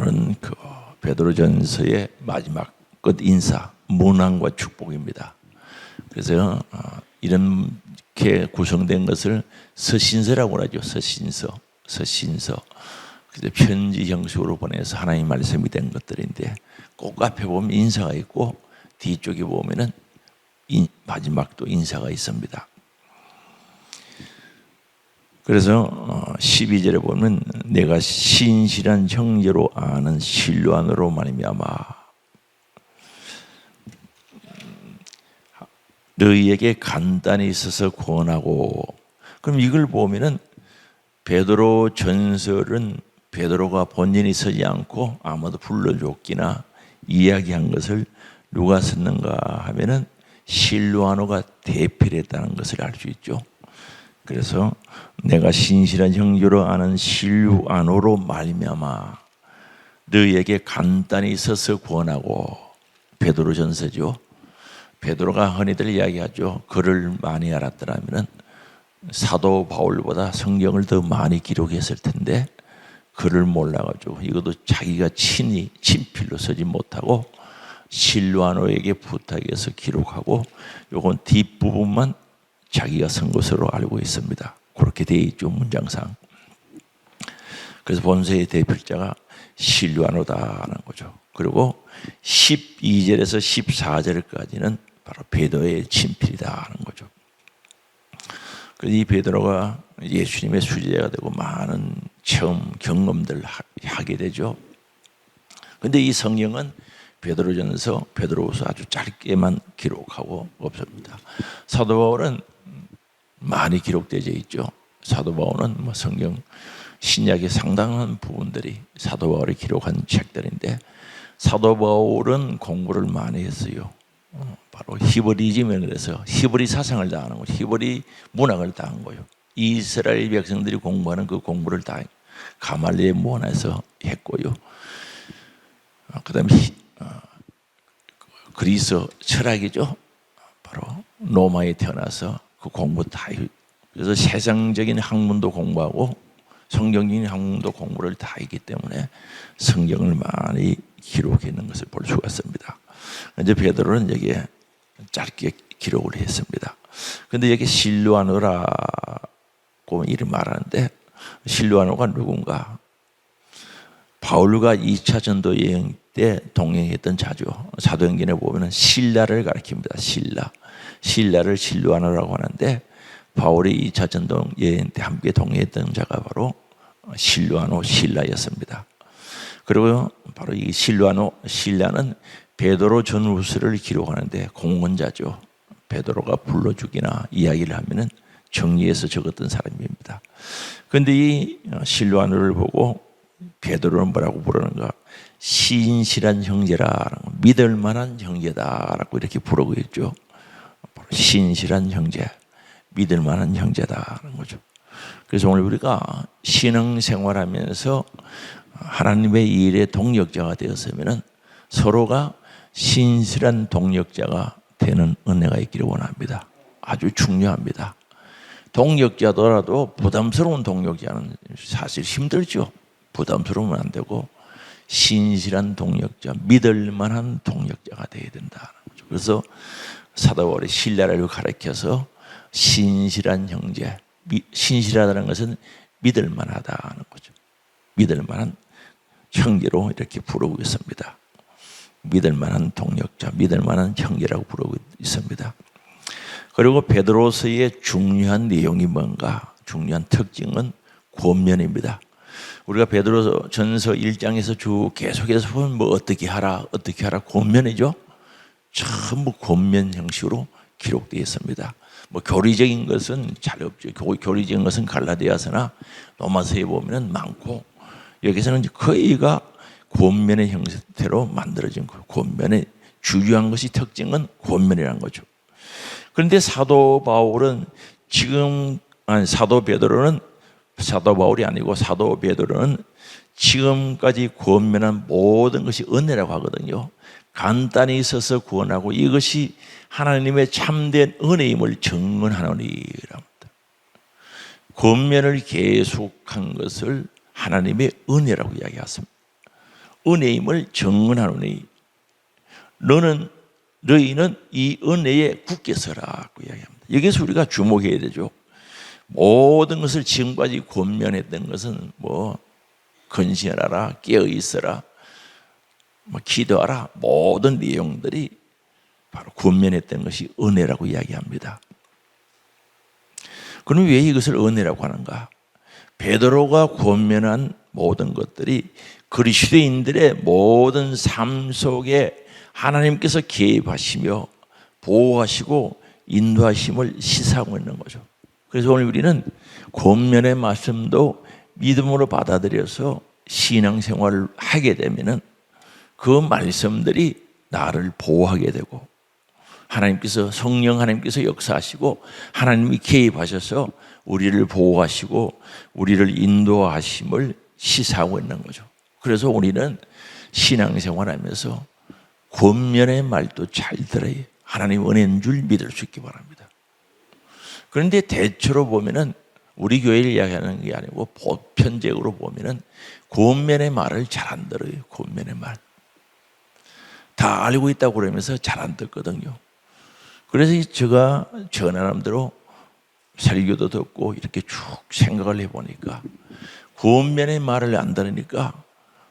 오늘은 그 베드로전서의 마지막 끝 인사, 문안과 축복입니다. 그래서 이렇게 구성된 것을 서신서라고 하죠. 서신서. 그래서 편지 형식으로 보내서 하나님 말씀이 된 것들인데, 꼭 앞에 보면 인사가 있고 뒤쪽에 보면은 마지막도 인사가 있습니다. 그래서 12절에 보면 내가 신실한 형제로 아는 실로안으로 말미암아 너희에게 간단히 있어서 권하고. 그럼 이걸 보면은 베드로 전설은 베드로가 본인이 서지 않고 아마도 불러줬기나 이야기한 것을 누가 썼는가 하면은 실로아노가 대필 했다는 것을 알 수 있죠. 그래서 내가 신실한 형제로 아는 실로아노로 말미암아 너희에게 간단히 있어서 권하고. 베드로 전서죠. 베드로가 흔히들 이야기하죠. 글을 많이 알았더라면 사도 바울보다 성경을 더 많이 기록했을 텐데 글을 몰라가지고 이것도 자기가 친히 친필로 쓰지 못하고 실로아노에게 부탁해서 기록하고, 요건 뒷부분만 자기가 쓴 것으로 알고 있습니다. 그렇게 되어 있죠, 문장상. 그래서 본서의 대필자가 실로아노다라는 거죠. 그리고 12절에서 14절까지는 바로 베드로의 친필이다라는 거죠. 그래서 이 베드로가 예수님의 수제자가 되고 많은 체험, 경험들을 하게 되죠. 그런데 이 성경은 베드로전서, 베드로후서 아주 짧게만 기록하고 없습니다. 사도 바울은 많이 기록되어 있죠. 사도 바울은 성경 신약의 상당한 부분들이 사도 바울이 기록한 책들인데, 사도 바울은 공부를 많이 했어요. 바로 히브리즘에 대해서 히브리 사상을 다 하는 거죠. 히브리 문학을 다 한 거예요. 이스라엘 백성들이 공부하는 그 공부를 다 가말리엘 문화에서 했고요. 그다음에 그리스 철학이죠. 바로 로마에 태어나서 그 공부 다, 그래서 세상적인 학문도 공부하고 성경적인 학문도 공부를 다 했기 때문에 성경을 많이 기록해 있는 것을 볼 수가 있습니다. 이제 베드로는 여기에 짧게 기록을 했습니다. 그런데 여기 실로아노라고 이름 말하는데, 실로아노가 누군가? 바울과 2차 전도 여행 때 동행했던 자죠. 사도행전에 보면 실라를 가리킵니다. 실라를 실로아노라고 하는데, 바울이 2차 전도 여행 때 함께 동행했던 자가 바로 실로아노, 실라였습니다. 그리고 바로 이 실라는 베드로 전후서를 기록하는데 공헌자죠. 베드로가 불러주기나 이야기를 하면은 정리해서 적었던 사람입니다. 그런데 이 실로아노를 보고 베드로는 뭐라고 부르는가? 신실한 형제라, 믿을 만한 형제다라고 이렇게 부르고 있죠. 신실한 형제, 믿을 만한 형제다라는 거죠. 그래서 오늘 우리가 신앙생활하면서 하나님의 일의 동력자가 되었으면 서로가 신실한 동력자가 되는 은혜가 있기를 원합니다. 아주 중요합니다. 동력자더라도 부담스러운 동력자는 사실 힘들죠. 부담스러우면 안 되고 신실한 동력자, 믿을 만한 동력자가 되어야 된다는 거죠. 그래서 사도 바울이 신라를 가리켜서 신실한 형제, 신실하다는 것은 믿을 만하다는 거죠. 믿을 만한 형제로 이렇게 부르고 있습니다. 믿을 만한 동력자, 믿을 만한 형제라고 부르고 있습니다. 그리고 베드로서의 중요한 내용이 뭔가? 중요한 특징은 권면입니다. 우리가 베드로 전서 1장에서 쭉 계속해서 보면 어떻게 하라 권면이죠. 전부 권면 형식으로 기록되어 있습니다. 교리적인 것은 잘 없죠. 교리적인 것은 갈라디아서나 로마서에 보면 많고, 여기서는 거의가 권면의 형태로 만들어진 거예요. 권면의 주요한 것이 특징은 권면이라는 거죠. 그런데 사도 바울은 사도 바울이 아니고 사도 베드로는 지금까지 권면한 모든 것이 은혜라고 하거든요. 간단히 있어서 구원하고 이것이 하나님의 참된 은혜임을 증언하는 일입니다. 권면을 계속한 것을 하나님의 은혜라고 이야기했습니다. 은혜임을 증언하는 은혜. 너희는 이 은혜에 굳게 서라고 이야기합니다. 여기서 우리가 주목해야 되죠. 모든 것을 지금까지 권면했던 것은 뭐 근신하라, 깨어 있어라, 뭐 기도하라, 모든 내용들이 바로 권면했던 것이 은혜라고 이야기합니다. 그럼 왜 이것을 은혜라고 하는가? 베드로가 권면한 모든 것들이 그리스도인들의 모든 삶 속에 하나님께서 개입하시며 보호하시고 인도하심을 시사하고 있는 거죠. 그래서 오늘 우리는 권면의 말씀도 믿음으로 받아들여서 신앙생활을 하게 되면은 그 말씀들이 나를 보호하게 되고 성령 하나님께서 역사하시고 하나님이 개입하셔서 우리를 보호하시고 우리를 인도하심을 시사하고 있는 거죠. 그래서 우리는 신앙생활하면서 권면의 말도 잘 들어야 하나님 은혜인 줄 믿을 수 있기 바랍니다. 그런데 대체로 보면은 우리 교회를 이야기하는 게 아니고 보편적으로 보면은 권면의 말을 잘 안 들어요. 권면의 말. 다 알고 있다고 그러면서 잘 안 듣거든요. 그래서 제가 전하는 대로 설교도 듣고 이렇게 쭉 생각을 해보니까 권면의 말을 안 들으니까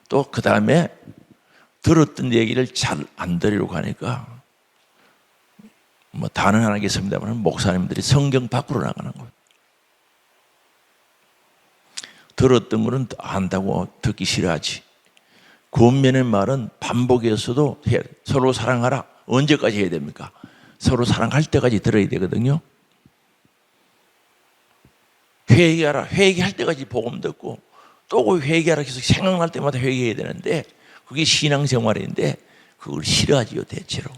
또 그 다음에 들었던 얘기를 잘 안 들으려고 하니까 뭐 다는 안 하겠습니다만 목사님들이 성경 밖으로 나가는 거예요. 들었던 거는 안다고 듣기 싫어하지. 권면의 말은 반복해서도 해야 돼. 서로 사랑하라. 언제까지 해야 됩니까? 서로 사랑할 때까지 들어야 되거든요. 회개하라. 회개할 때까지 복음 듣고 또 회개하라 계속 생각날 때마다 회개해야 되는데 그게 신앙생활인데 그걸 싫어하지요 대체로.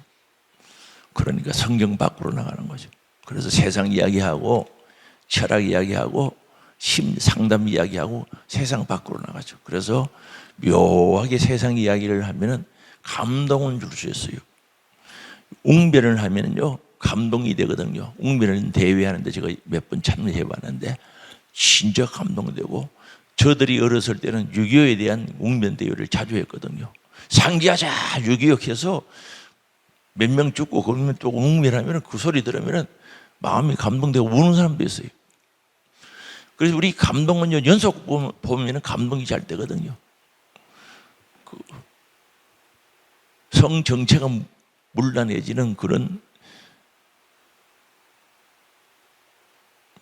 그러니까 성경 밖으로 나가는 거죠. 그래서 세상 이야기하고 철학 이야기하고 상담 이야기하고 세상 밖으로 나가죠. 그래서 묘하게 세상 이야기를 하면은 감동은 줄 수 있어요. 웅변을 하면은요 감동이 되거든요. 웅변을 대회하는데 제가 몇 번 참여해 봤는데 진짜 감동되고 저들이 어렸을 때는 6.25에 대한 웅변 대회를 자주 했거든요. 상기하자 6.25 해서 몇 명 죽고 그러면 또 웅변하면 그 소리 들으면 마음이 감동되고 우는 사람도 있어요. 그래서 우리 감동은요 연속 보면 감동이 잘 되거든요. 성 정체가 물란해지는 그런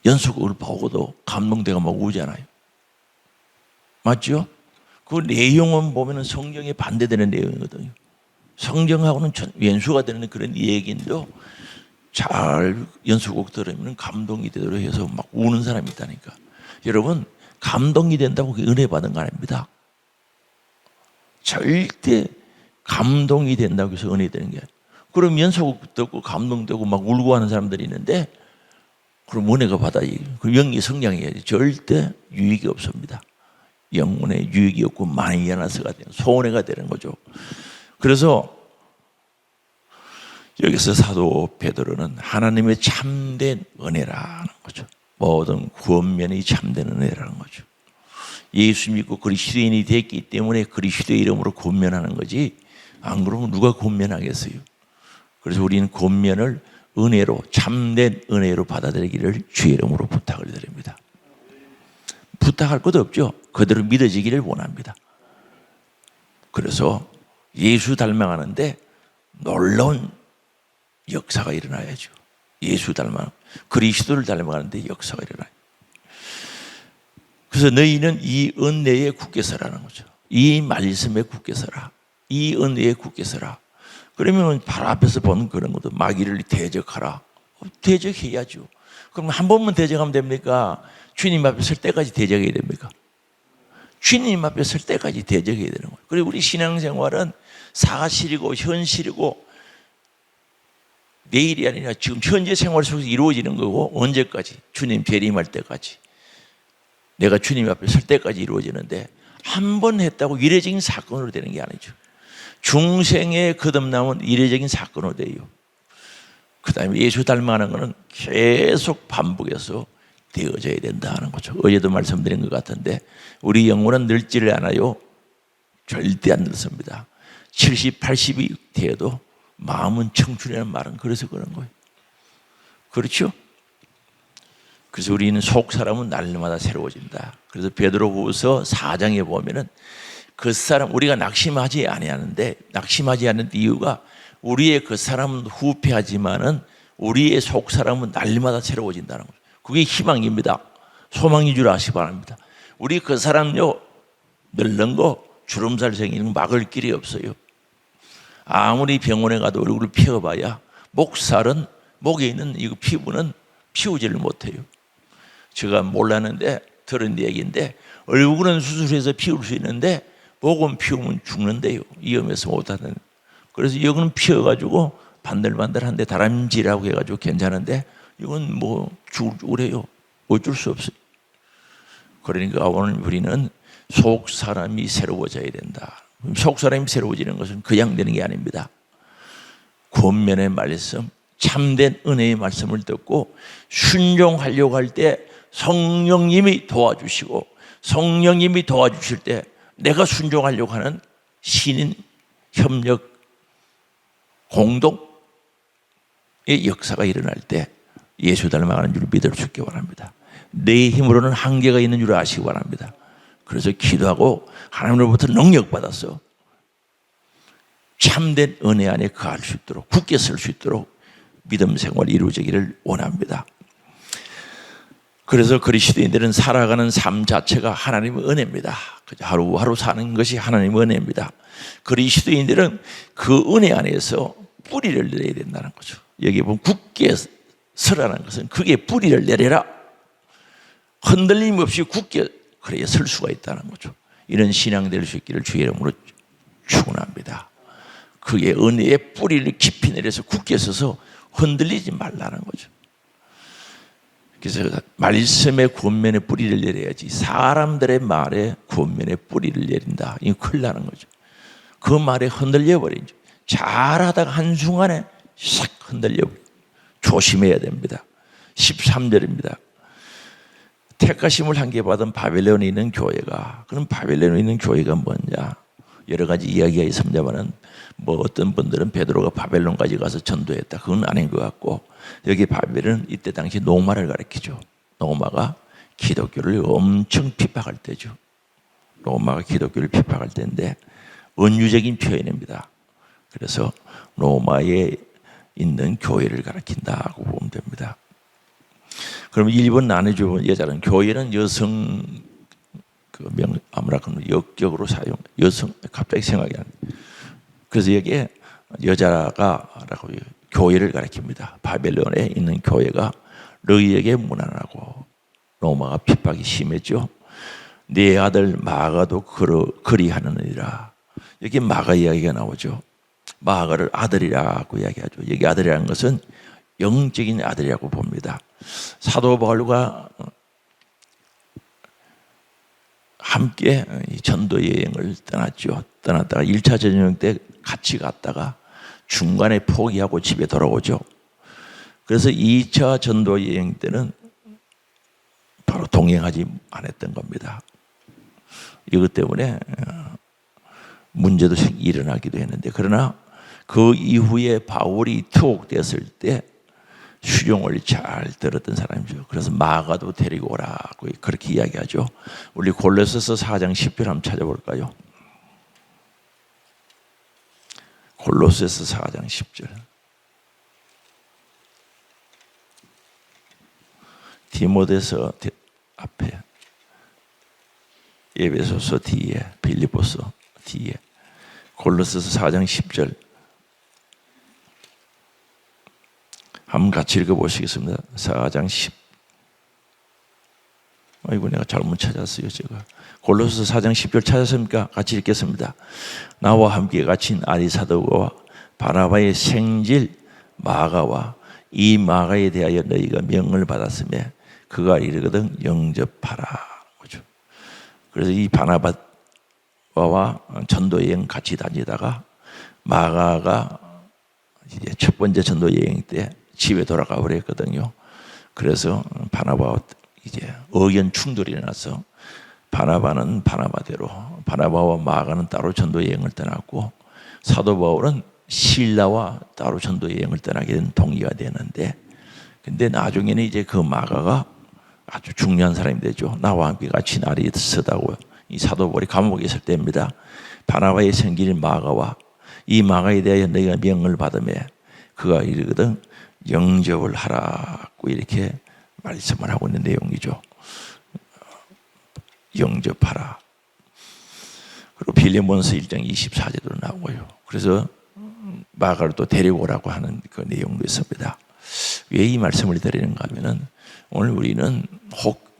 연속을 보고도 감동되고 막 우잖아요. 맞죠? 그 내용은 보면 성경에 반대되는 내용이거든요. 성경하고는 왼수가 되는 그런 얘기인데도 잘 연수곡 들으면 감동이 되도록 해서 막 우는 사람이 있다니까. 여러분 감동이 된다고 은혜 받은 거 아닙니다. 절대 감동이 된다고 해서 은혜 되는 게 아니에요. 그럼 연수곡 듣고 감동되고 막 울고 하는 사람들이 있는데 그럼 은혜가 받아야지. 그럼 영이 성장해야지. 절대 유익이 없습니다. 영혼에 유익이 없고 마이너스가 되는 손해가 되는 거죠. 그래서 여기서 사도 베드로는 하나님의 참된 은혜라는 거죠. 모든 권면이 참된 은혜라는 거죠. 예수 믿고 그리스도인이 됐기 때문에 그리스도의 이름으로 권면하는 거지 안 그러면 누가 권면하겠어요. 그래서 우리는 권면을 은혜로 참된 은혜로 받아들이기를 주의 이름으로 부탁을 드립니다. 부탁할 것도 없죠. 그대로 믿어지기를 원합니다. 그래서 예수 닮아가는데 놀라운 역사가 일어나야죠. 예수 그리스도를 닮아가는데 역사가 일어나요. 그래서 너희는 이 은혜에 굳게 서라는 거죠. 이 말씀에 굳게 서라. 이 은혜에 굳게 서라. 그러면 바로 앞에서 보는 그런 것도 마귀를 대적하라. 대적해야죠. 그럼 한 번만 대적하면 됩니까? 주님 앞에 설 때까지 대적해야 됩니까? 주님 앞에 설 때까지 대적해야 되는 거예요. 그리고 우리 신앙생활은 사실이고 현실이고 내일이 아니라 지금 현재 생활 속에서 이루어지는 거고 언제까지? 주님 재림할 때까지. 내가 주님 앞에 설 때까지 이루어지는데 한 번 했다고 이례적인 사건으로 되는 게 아니죠. 중생에 거듭나면 이례적인 사건으로 돼요. 그 다음에 예수 닮아가는 것은 계속 반복해서 되어져야 된다는 거죠. 어제도 말씀드린 것 같은데 우리 영혼은 늙지를 않아요. 절대 안 늙습니다. 70, 80이 되어도 마음은 청춘이라는 말은 그래서 그런 거예요. 그렇죠? 그래서 우리는 속 사람은 날마다 새로워진다. 그래서 베드로후서 4장에 보면은 그 사람, 우리가 낙심하지 아니하는데, 낙심하지 않는 이유가 우리의 그 사람은 후패하지만은 우리의 속 사람은 날마다 새로워진다는 거죠. 그게 희망입니다. 소망인 줄 아시기 바랍니다. 우리 그 사람요, 늙는 거, 주름살 생기는 거 막을 길이 없어요. 아무리 병원에 가도 얼굴을 피워봐야 목살은, 목에 있는 이 피부는 피우지를 못해요. 제가 몰랐는데 들은 얘기인데, 얼굴은 수술해서 피울 수 있는데 목은 피우면 죽는데요. 위험해서 못하는. 그래서 여기는 피워가지고 반들반들한데 다람쥐라고 해가지고 괜찮은데, 이건 뭐 죽으래요. 어쩔 수 없어요. 그러니까 오늘 우리는 속 사람이 새로워져야 된다. 속 사람이 새로워지는 것은 그냥 되는 게 아닙니다. 권면의 말씀, 참된 은혜의 말씀을 듣고 순종하려고 할 때 성령님이 도와주시고, 성령님이 도와주실 때 내가 순종하려고 하는 신인 협력 공동의 역사가 일어날 때 예수 닮아가는 줄 믿을 수 있기 바랍니다. 내 힘으로는 한계가 있는 줄 아시기 바랍니다. 그래서 기도하고 하나님으로부터 능력받아서 참된 은혜 안에 거할 수 있도록, 굳게 설 수 있도록 믿음 생활이 이루어지기를 원합니다. 그래서 그리스도인들은 살아가는 삶 자체가 하나님의 은혜입니다. 하루하루 사는 것이 하나님의 은혜입니다. 그리스도인들은 그 은혜 안에서 뿌리를 내려야 된다는 거죠. 여기 보면 굳게 서라는 것은 그게 뿌리를 내려라. 흔들림 없이 굳게 그래야 설 수가 있다는 거죠. 이런 신앙 될 수 있기를 주의 이름으로 축원합니다. 그게 은혜의 뿌리를 깊이 내려서 굳게 서서 흔들리지 말라는 거죠. 그래서 말씀의 권면의 뿌리를 내려야지, 사람들의 말에 권면의 뿌리를 내린다, 이거 큰일 나는 거죠. 그 말에 흔들려 버리죠. 잘하다가 한순간에 싹 흔들려 버리죠. 조심해야 됩니다. 13절입니다. 택하심을 한 개 받은 바벨론에 있는 교회가, 그럼 바벨론에 있는 교회가 뭐냐? 여러 가지 이야기가 있습니다만은, 뭐 어떤 분들은 베드로가 바벨론까지 가서 전도했다, 그건 아닌 것 같고, 여기 바벨론은 이때 당시 노마를 가리키죠. 노마가 기독교를 엄청 핍박할 때죠. 로마가 기독교를 핍박할 때인데 은유적인 표현입니다. 그래서 로마에 있는 교회를 가리킨다고 보면 됩니다. 그럼 1번 나눠주면 여자는, 교회는 여성 아무나 그런 역격으로 사용, 여성, 갑자기 생각이 안 나요. 그래서 여기에 여자가라고 교회를 가리킵니다. 바벨론에 있는 교회가 너희에게 무난하고, 로마가 핍박이 심했죠. 네 아들 마가도 그리하느니라. 여기 마가 이야기가 나오죠. 마가를 아들이라고 이야기하죠. 여기 아들이라는 것은 영적인 아들이라고 봅니다. 사도 바울과 함께 전도 여행을 떠났죠. 떠났다가 1차 전쟁 때 같이 갔다가 중간에 포기하고 집에 돌아오죠. 그래서 2차 전도 여행 때는 바로 동행하지 않았던 겁니다. 이것 때문에 문제도 일어나기도 했는데, 그러나 그 이후에 바울이 투옥됐을 때 수종을 잘 들었던 사람이죠. 그래서 마가도 데리고 오라고 그렇게 이야기하죠. 우리 골로새서 4장 10절 한번 찾아볼까요? 골로새서 4장 10절. 디모데서 앞에, 에베소서 뒤에, 빌립보서 뒤에, 골로새서 4장 10절 한번 같이 읽어보시겠습니다. 4장 10. 아이고, 내가 잘못 찾았어요, 제가. 골로새서 4장 10절 찾았습니까? 같이 읽겠습니다. 나와 함께 갇힌 아리사도와 바나바의 생질 마가와 이 마가에 대하여 너희가 명을 받았으며 그가 이르거든 영접하라. 그래서 이 바나바와 전도 여행 같이 다니다가 마가가 이제 첫 번째 전도 여행 때 집에 돌아가 버렸거든요. 그래서 바나바와 이제 의견 충돌이 나서 바나바는 바나바대로, 바나바와 마가는 따로 전도 여행을 떠났고 사도 바울은 실라와 따로 전도 여행을 떠나게 된 동기가 되는데, 근데 나중에는 이제 그 마가가 아주 중요한 사람이 되죠. 나와 함께 같이 날이 서다고 이 사도 바울이 감옥에 있을 때입니다. 바나바의 생기인 마가와 이 마가에 대하여 너희가 명을 받으며 그가 이르거든 영접을 하라고 이렇게 말씀을 하고 있는 내용이죠. 영접하라. 그리고 빌레몬서 1장 24절도 나오고요. 그래서 마가를 또 데리고 오라고 하는 그 내용도 있습니다. 왜 이 말씀을 드리는가 하면은 오늘 우리는 혹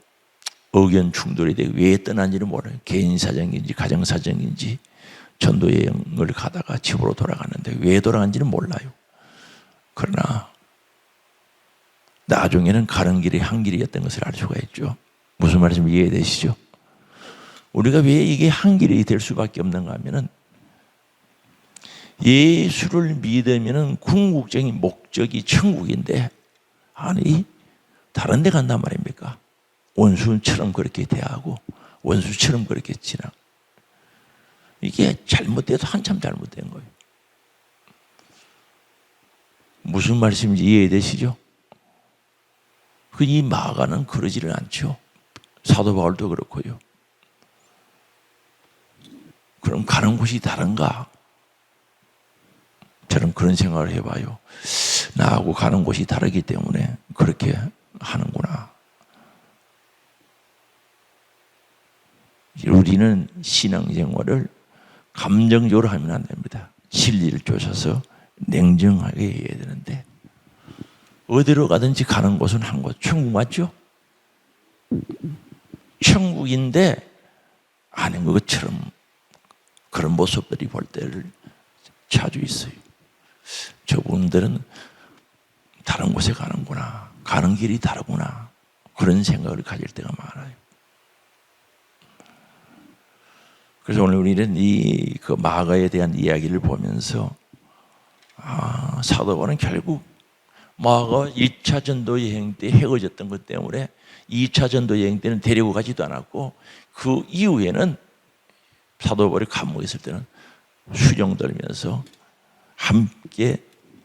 의견 충돌이 되고 왜 떠난지는 몰라요. 개인 사정인지 가정 사정인지 전도 여행을 가다가 집으로 돌아가는데 왜 돌아간지는 몰라요. 그러나 나중에는 가는 길이 한 길이었던 것을 알 수가 있죠. 무슨 말씀 이해되시죠? 우리가 왜 이게 한 길이 될 수밖에 없는가 하면은 예수를 믿으면은 궁극적인 목적이 천국인데, 아니 다른 데 간단 말입니까? 원수처럼 그렇게 대하고 원수처럼 그렇게 지나. 이게 잘못돼도 한참 잘못된 거예요. 무슨 말씀인지 이해되시죠? 이 마가는 그러지를 않죠. 사도 바울도 그렇고요. 그럼 가는 곳이 다른가? 저는 그런 생각을 해봐요. 나하고 가는 곳이 다르기 때문에 그렇게 하는구나. 우리는 신앙생활을 감정적으로 하면 안 됩니다. 진리를 쫓아서 냉정하게 해야 되는데, 어디로 가든지 가는 곳은 한 곳, 천국 맞죠? 천국인데 아닌 것처럼 그런 모습들이 볼 때를 자주 있어요. 저분들은 다른 곳에 가는구나, 가는 길이 다르구나, 그런 생각을 가질 때가 많아요. 그래서 오늘 우리는 그 마가에 대한 이야기를 보면서 사도 바울은 결국 마가가 1차 전도 여행 때 헤어졌던 것 때문에 2차 전도 여행 때는 데리고 가지도 않았고, 그 이후에는 사도 바울이 감옥에 있을 때는 수종 들면서 함께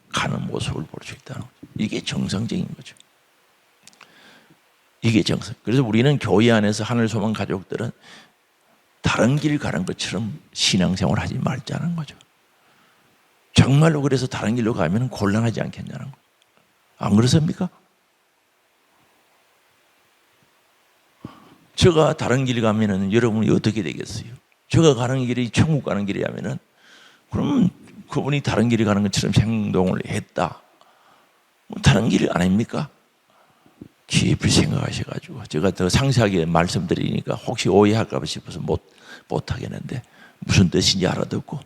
가는 모습을 볼 수 있다는 거죠. 이게 정상적인 거죠. 이게 정상. 그래서 우리는 교회 안에서 하늘소망 가족들은 다른 길 가는 것처럼 신앙생활 하지 말자는 거죠. 정말로 그래서 다른 길로 가면 곤란하지 않겠냐는 거예요. 안 그렇습니까? 제가 다른 길 가면은 여러분이 어떻게 되겠어요? 제가 가는 길이 천국 가는 길이라면은 그럼 그분이 다른 길에 가는 것처럼 행동을 했다. 다른 길 아닙니까? 깊이 생각하셔가지고, 제가 더 상세하게 말씀드리니까 혹시 오해할까 싶어서 못 하겠는데 무슨 뜻인지 알아듣고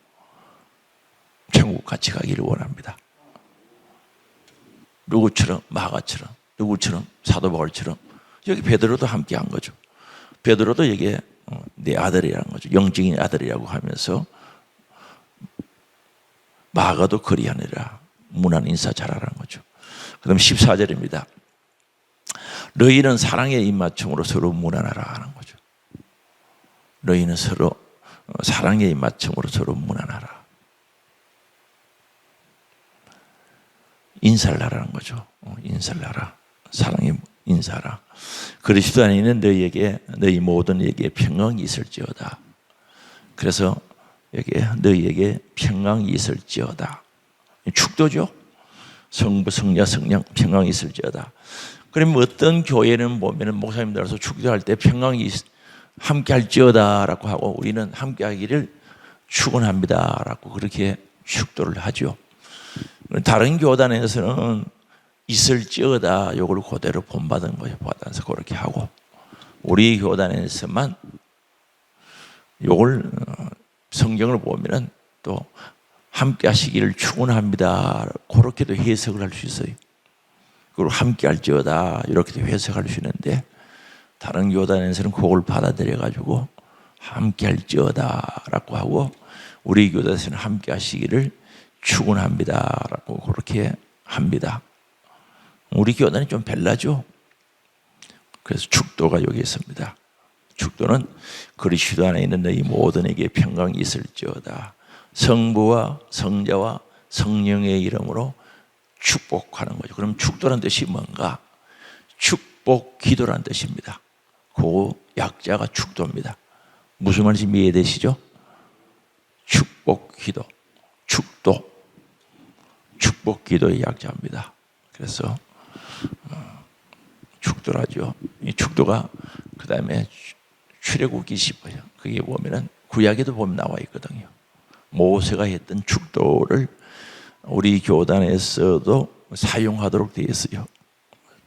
천국 같이 가기를 원합니다. 누구처럼? 마가처럼, 누구처럼? 사도 바울처럼. 여기 베드로도 함께 한 거죠. 베드로도 이게 내 아들이라는 거죠. 영적인 아들이라고 하면서 마가도 그리하니라. 문안 인사 잘하라는 거죠. 그다음 14절입니다. 너희는 사랑의 입맞춤으로 서로 문안하라 하는 거죠. 너희는 서로 사랑의 입맞춤으로 서로 문안하라. 인사를 하라는 거죠. 인사를 하라. 사랑의 인사하라. 그리스도 안에 있는 너희 모든 이에게 평강이 있을지어다. 그래서 여기에 너희에게 평강이 있을지어다. 축도죠. 성부, 성자, 성령 평강이 있을지어다. 그러면 어떤 교회는 보면은 목사님들 와서 축도할 때 평강이 함께 할지어다라고 하고 우리는 함께 하기를 축원합니다라고 그렇게 축도를 하죠. 다른 교단에서는 있을지어다 요걸 그대로 본받은 거예요. 받아서 그렇게 하고, 우리 교단에서만 요걸 성경을 보면은 또 함께 하시기를 축원합니다 그렇게도 해석을 할 수 있어요. 그리고 함께 할지어다 이렇게도 해석할 수 있는데, 다른 교단에서는 그걸 받아들여 가지고 함께 할지어다라고 하고, 우리 교단에서는 함께 하시기를 축원합니다라고 그렇게 합니다. 우리 교단이 좀 별나죠. 그래서 축도가 여기 있습니다. 축도는 그리스도 안에 있는 너희 모든에게 평강이 있을지어다. 성부와 성자와 성령의 이름으로 축복하는 거죠. 그럼 축도란 뜻이 뭔가? 축복 기도란 뜻입니다. 그 약자가 축도입니다. 무슨 말인지 이해되시죠? 축복 기도, 축도, 축복 기도의 약자입니다. 그래서 축도라죠. 이 축도가 그 다음에 출애굽기 10장 그게 보면은 구약에도 보면 나와 있거든요. 모세가 했던 축도를 우리 교단에서도 사용하도록 되어 있어요.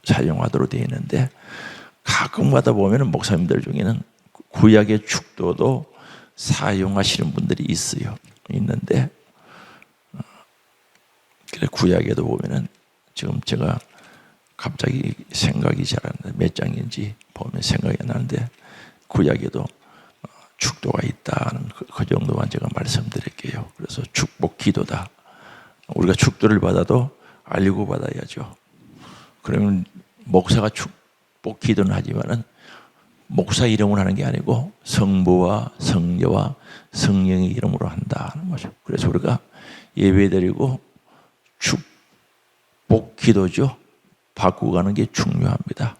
사용하도록 되어 있는데 가끔 가다 보면은 목사님들 중에는 구약의 축도도 사용하시는 분들이 있어요. 있는데 그래 구약에도 보면은 지금 제가 갑자기 생각이 잘 안 나요. 몇 장인지 보면 생각이 나는데 구약에도 축도가 있다는 그 정도만 제가 말씀드릴게요. 그래서 축복 기도다. 우리가 축도를 받아도 알고 받아야죠. 그러면 목사가 축복 기도는 하지만은 목사 이름으로 하는 게 아니고 성부와 성녀와 성령의 이름으로 한다는 거죠. 그래서 우리가 예배드리고 축복 기도죠. 바꾸고 가는 게 중요합니다.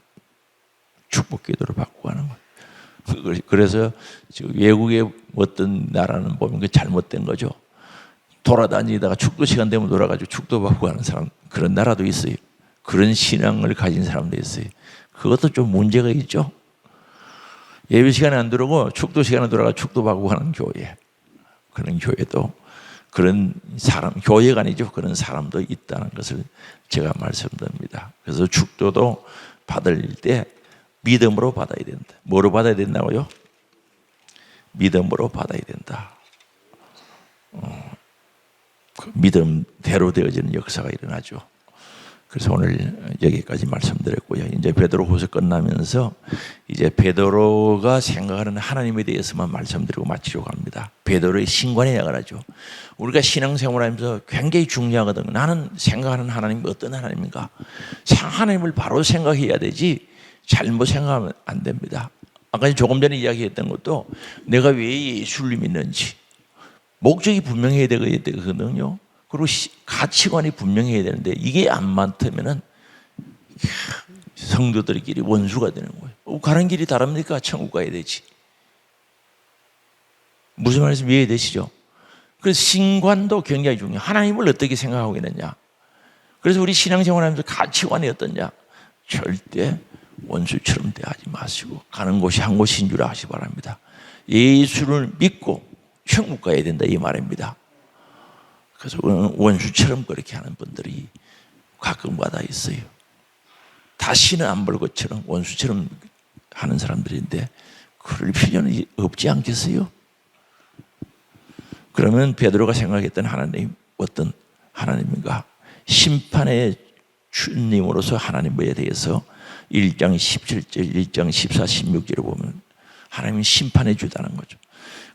축복 기도를 바꾸고 가는 거예요. 그래서 지금 외국의 어떤 나라는 보면 그 잘못된 거죠. 돌아다니다가 축도 시간 되면 돌아가지고 축도 받고 가는 사람, 그런 나라도 있어요. 그런 신앙을 가진 사람도 있어요. 그것도 좀 문제가 있죠. 예배 시간에 안 들어오고 축도 시간에 돌아가 축도 받고 가는 교회, 그런 교회도 그런 사람, 교회가 아니죠. 그런 사람도 있다는 것을 제가 말씀드립니다. 그래서 축도도 받을 때 믿음으로 받아야 된다. 뭐로 받아야 된다고요? 믿음으로 받아야 된다. 그 믿음대로 되어지는 역사가 일어나죠. 그래서 오늘 여기까지 말씀드렸고요. 이제 베드로후서 끝나면서 이제 베드로가 생각하는 하나님에 대해서만 말씀드리고 마치려고 합니다. 베드로의 신관에 나가라죠. 우리가 신앙생활하면서 굉장히 중요하거든요. 나는 생각하는 하나님이 어떤 하나님인가? 하나님을 바로 생각해야 되지 잘못 생각하면 안 됩니다. 아까 조금 전에 이야기했던 것도 내가 왜 예수를 믿는지 목적이 분명해야 되거든요. 그리고 가치관이 분명해야 되는데 이게 안 맞으면은 성도들끼리 원수가 되는 거예요. 가는 길이 다릅니까? 천국 가야 되지. 무슨 말인지 이해되시죠? 그래서 신관도 굉장히 중요해요. 하나님을 어떻게 생각하고 있느냐. 그래서 우리 신앙생활하면서 가치관이 어떠냐. 절대 원수처럼 대하지 마시고 가는 곳이 한 곳인 줄 아시기 바랍니다. 예수를 믿고 천국 가야 된다 이 말입니다. 그래서 원수처럼 그렇게 하는 분들이 가끔가다 있어요. 다시는 안 볼 것처럼 원수처럼 하는 사람들인데 그럴 필요는 없지 않겠어요? 그러면 베드로가 생각했던 하나님 어떤 하나님인가? 심판의 주님으로서 하나님에 대해서 1장 17절, 1장 14, 16절을 보면 하나님은 심판해 주다는 거죠.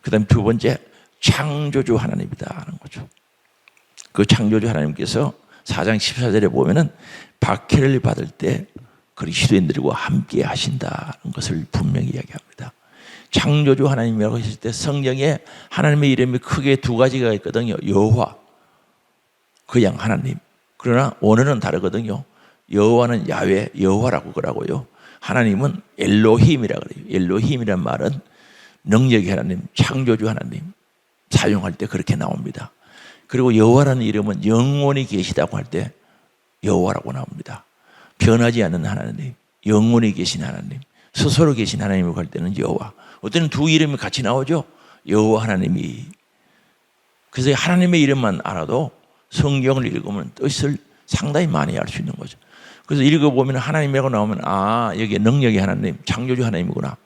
그 다음에 두 번째 창조주 하나님이다 하는 거죠. 그 창조주 하나님께서 4장 14절에 보면은 박해를 받을 때 그리스도인들과 함께 하신다는 것을 분명히 이야기합니다. 창조주 하나님이라고 했을 때 성경에 하나님의 이름이 크게 두 가지가 있거든요. 여호와, 그냥 하나님. 그러나 원어는 다르거든요. 여호와는 야훼, 여호와라고 그러고요. 하나님은 엘로힘이라 그래요. 엘로힘이란 말은 능력의 하나님, 창조주 하나님 사용할 때 그렇게 나옵니다. 그리고 여호와라는 이름은 영원히 계시다고 할 때 여호와라고 나옵니다. 변하지 않는 하나님, 영원히 계신 하나님, 스스로 계신 하나님을 할 때는 여호와. 어때는 두 이름이 같이 나오죠. 여호와 하나님이. 그래서 하나님의 이름만 알아도 성경을 읽으면 뜻을 상당히 많이 알 수 있는 거죠. 그래서 읽어보면 하나님이라고 나오면 아 여기 능력의 하나님, 창조주 하나님이구나.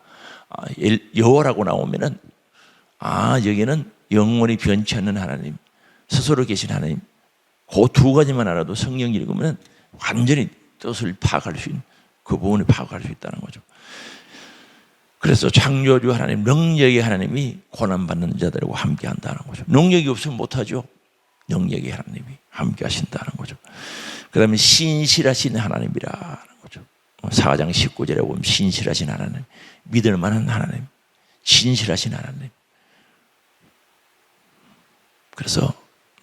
여호와라고 나오면은 아 여기는 영원히 변치 않는 하나님, 스스로 계신 하나님. 그 두 가지만 알아도 성경 읽으면 완전히 뜻을 파악할 수 있는 그 부분을 파악할 수 있다는 거죠. 그래서 창조주 하나님, 능력의 하나님이 고난받는 자들과 함께 한다는 거죠. 능력이 없으면 못하죠. 능력의 하나님이 함께 하신다는 거죠. 그 다음에 신실하신 하나님이라는 거죠. 4장 19절에 보면 신실하신 하나님, 믿을 만한 하나님, 진실하신 하나님. 그래서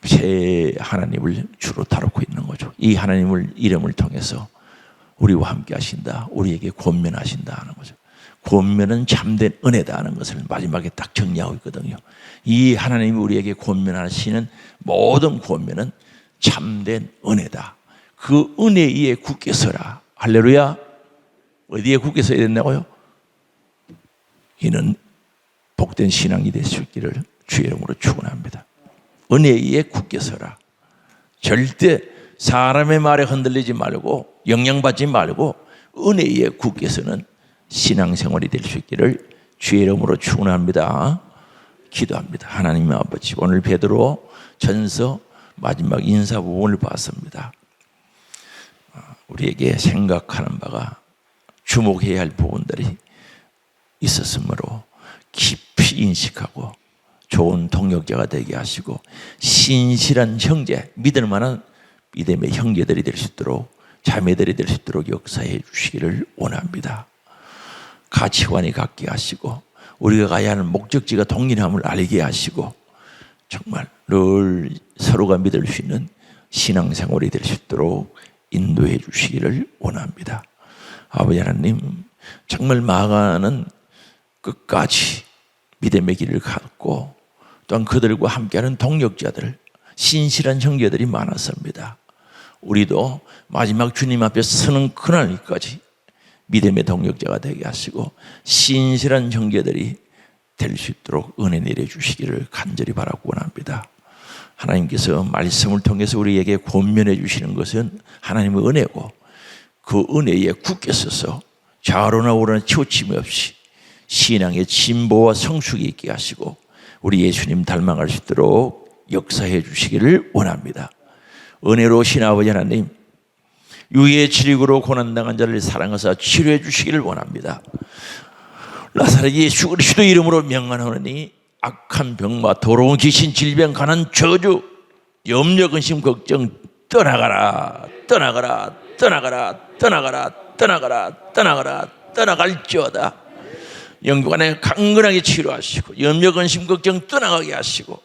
새 하나님을 주로 다루고 있는 거죠. 이 하나님을 이름을 통해서 우리와 함께 하신다, 우리에게 권면하신다 하는 거죠. 권면은 참된 은혜다 하는 것을 마지막에 딱 정리하고 있거든요. 이 하나님이 우리에게 권면하시는 모든 권면은 참된 은혜다. 그 은혜 위에 굳게 서라. 할렐루야. 어디에 굳게 서야 된다고요? 이는 복된 신앙이 될 수 있기를 주의 이름으로 축원합니다. 은혜 위에 굳게 서라. 절대 사람의 말에 흔들리지 말고 영향받지 말고 은혜 위에 굳게 서는 신앙생활이 될 수 있기를 주의 이름으로 축원합니다. 기도합니다. 하나님 아버지, 오늘 베드로 전서 마지막 인사 부분을 봤습니다. 우리에게 생각하는 바가 주목해야 할 부분들이 있었으므로 깊이 인식하고 좋은 동역자가 되게 하시고 신실한 형제, 믿을 만한 믿음의 형제들이 될 수 있도록, 자매들이 될 수 있도록 역사해 주시기를 원합니다. 가치관이 같게 하시고 우리가 가야 하는 목적지가 동일함을 알게 하시고 정말 늘 서로가 믿을 수 있는 신앙생활이 될 수 있도록 인도해 주시기를 원합니다. 아버지 하나님, 정말 마가는 끝까지 믿음의 길을 갖고 또한 그들과 함께하는 동역자들, 신실한 형제들이 많았습니다. 우리도 마지막 주님 앞에 서는 그날까지 믿음의 동역자가 되게 하시고 신실한 형제들이 될 수 있도록 은혜 내려주시기를 간절히 바라고 원합니다. 하나님께서 말씀을 통해서 우리에게 권면해 주시는 것은 하나님의 은혜고 그 은혜에 굳게 서서 좌로나 우로나 치우침이 없이 신앙의 진보와 성숙이 있게 하시고 우리 예수님 닮아갈 수 있도록 역사해 주시기를 원합니다. 은혜로우신 아버지 하나님, 유해 질익으로 고난당한 자를 사랑하사 치료해 주시기를 원합니다. 나사렛 예수 그리스도 이름으로 명하노니 악한 병과 더러운 귀신, 질병, 가난, 저주, 염려, 근심, 걱정 떠나가라, 떠나가라, 떠나가라, 떠나가라, 떠나가라, 떠나가라, 떠나갈지어다. 영육 안에 강건하게 치료하시고 염려, 근심, 걱정 떠나가게 하시고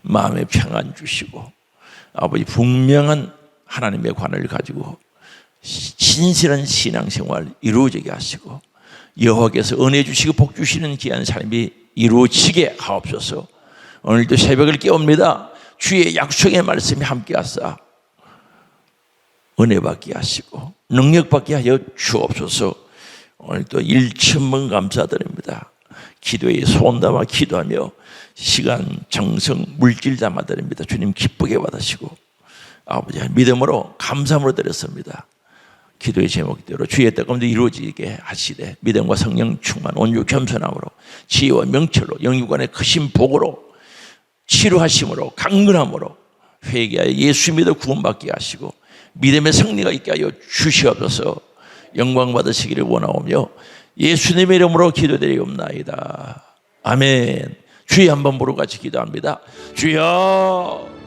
마음의 평안 주시고 아버지 분명한 하나님의 관을 가지고 진실한 신앙생활 이루어지게 하시고 여호와께서 은혜 주시고 복 주시는 귀한 삶이 이루어지게 하옵소서. 오늘도 새벽을 깨웁니다. 주의 약속의 말씀이 함께 하사 은혜 받게 하시고 능력 받게 하여 주옵소서. 오늘도 1,000번 감사드립니다. 기도에 손 담아 기도하며 시간, 정성, 물질 담아 드립니다. 주님 기쁘게 받으시고 아버지 믿음으로 감사함으로 드렸습니다. 기도의 제목대로 주의 뜻 가운데 이루어지게 하시되 믿음과 성령 충만 온유 겸손함으로 지혜와 명철로 영육간의 크신 복으로 치료하심으로 강건함으로 회개하여 예수 믿어 구원받게 하시고 믿음의 승리가 있게 하여 주시옵소서. 영광 받으시기를 원하오며 예수님의 이름으로 기도드리옵나이다. 아멘. 주여 한번 부르고 같이 기도합니다. 주여